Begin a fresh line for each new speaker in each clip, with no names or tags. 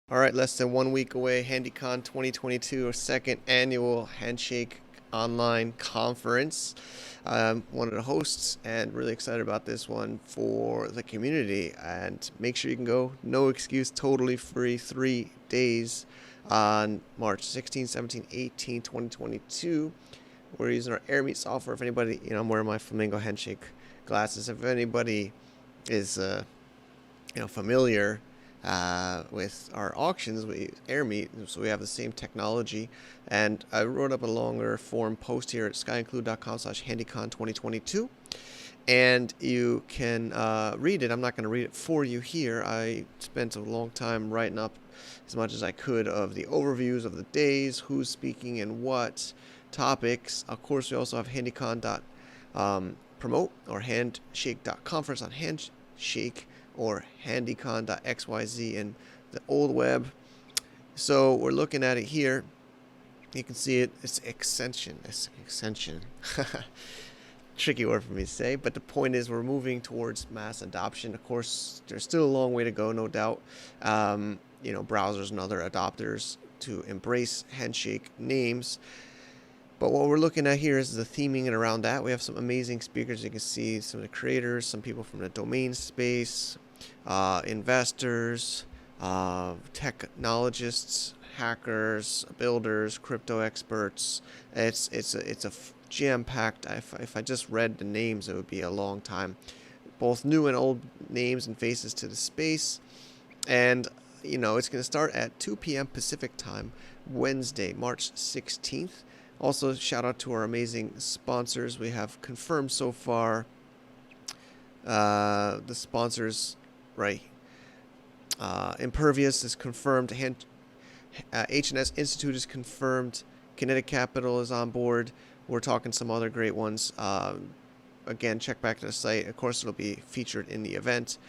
All right, less than 1 week away, HandyCon 2022, our second annual Handshake online conference. I'm one of the hosts and really excited about this one for the community. And make sure you can go, no excuse, totally free, 3 days on March 16, 17, 18, 2022. We're using our airmeet software. If anybody, I'm wearing my Flamingo Handshake glasses. If anybody is, familiar with our auctions, we use airmeet, so we have the same technology. And I wrote up a longer form post here at skyinclude.com/handycon 2022, and you can read it. I'm not going to read it for you here. I spent a long time writing up as much as I could of the overviews of the days, who's speaking and what topics. Of course, we also have handycon.promote or handshake.conference on Handshake, or handycon.xyz in the old web. So we're looking at it here. You can see it. It's extension. Tricky word for me to say, but the point is we're moving towards mass adoption. Of course, there's still a long way to go, no doubt. Browsers and other adopters to embrace Handshake names. But what we're looking at here is the theming and around that. We have some amazing speakers. You can see some of the creators, some people from the domain space, investors, technologists, hackers, builders, crypto experts. It's a jam-packed. If I just read the names, it would be a long time. Both new and old names and faces to the space. And it's going to start at 2 p.m. Pacific time, Wednesday, March 16th. Also, shout out to our amazing sponsors. We have confirmed so far the sponsors, right? Impervious is confirmed. H&S Institute is confirmed. Kinetic Capital is on board. We're talking some other great ones. Again, check back to the site. Of course, it'll be featured in the event.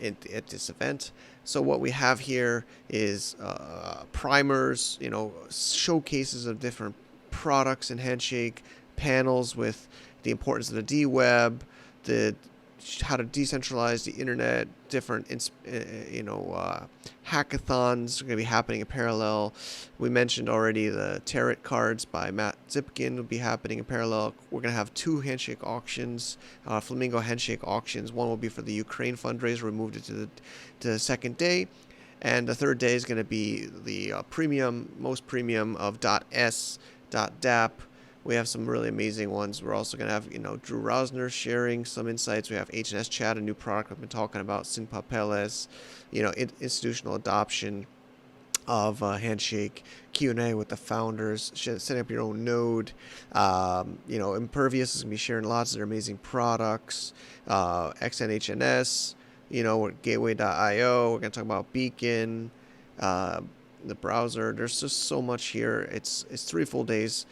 At this event. So what we have here is primers, showcases of different products in Handshake, panels with the importance of the D-Web, how to decentralize the internet, different hackathons are going to be happening in parallel. We mentioned already the tarot cards by Matt Zipkin will be happening in parallel. We're going to have 2 Handshake auctions, Flamingo Handshake auctions. One will be for the Ukraine fundraiser. We moved it to the second day. And the third day is going to be the most premium of .s.dap. We have some really amazing ones. We're also going to have, Drew Rosner sharing some insights. We have H&S Chat, a new product I've been talking about, Sin Papeles, institutional adoption of Handshake, Q&A with the founders, setting up your own node. Impervious is going to be sharing lots of their amazing products. XNHNS, Gateway.io. We're going to talk about Beacon, the browser. There's just so much here. It's 3 full days.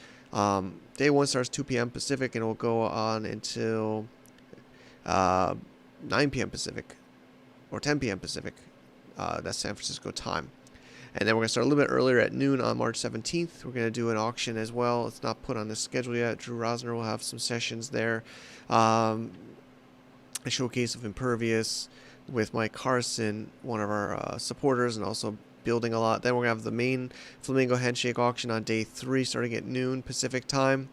Day 1 starts 2 p.m. Pacific and it will go on until 9 p.m. Pacific or 10 p.m. Pacific. That's San Francisco time. And then we're going to start a little bit earlier at noon on March 17th. We're going to do an auction as well. It's not put on the schedule yet. Drew Rosner will have some sessions there. A showcase of Impervious with Mike Carson, one of our supporters, and also building a lot. Then we're going to have the main Flamingo Handshake auction on day 3 starting at noon Pacific time.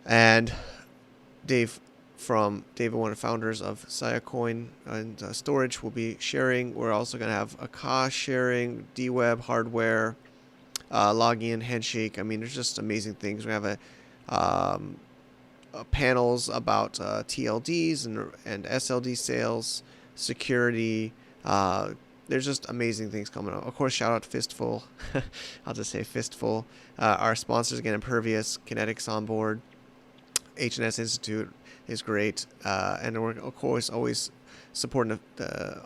And David, one of the founders of Siacoin and Storage, will be sharing. We're also going to have Akash sharing, D-Web, hardware, login, Handshake. I mean, there's just amazing things. We have panels about TLDs and SLD sales, security. There's just amazing things coming up. Of course, shout out to Fistful. I'll just say Fistful. Our sponsors, again, Impervious, Kinetics on board. H&S Institute is great. And we're, of course, always supporting the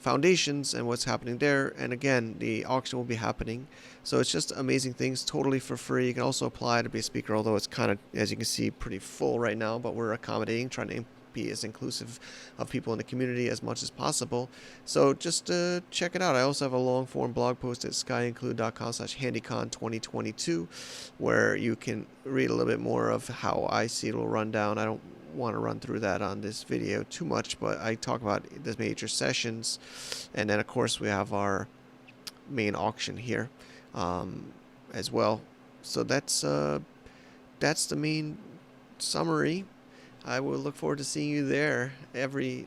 foundations and what's happening there. And again, the auction will be happening. So it's just amazing things, totally for free. You can also apply to be a speaker, although it's kind of, as you can see, pretty full right now. But we're accommodating, trying to be as inclusive of people in the community as much as possible. So just check it out. I also have a long form blog post at skyinclude.com/handycon 2022 where you can read a little bit more of how I see it will run down. I don't want to run through that on this video too much, but I talk about the major sessions, and then of course we have our main auction here as well. So that's the main summary. I will look forward to seeing you there.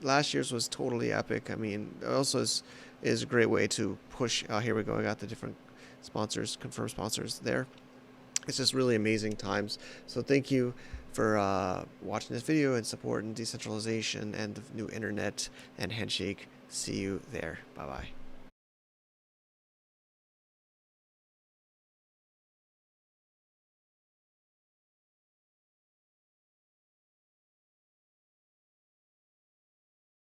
Last year's was totally epic. I mean, also is a great way to push. Here we go. I got the different sponsors, confirmed sponsors there. It's just really amazing times. So thank you for watching this video and supporting decentralization and the new internet and Handshake. See you there. Bye bye.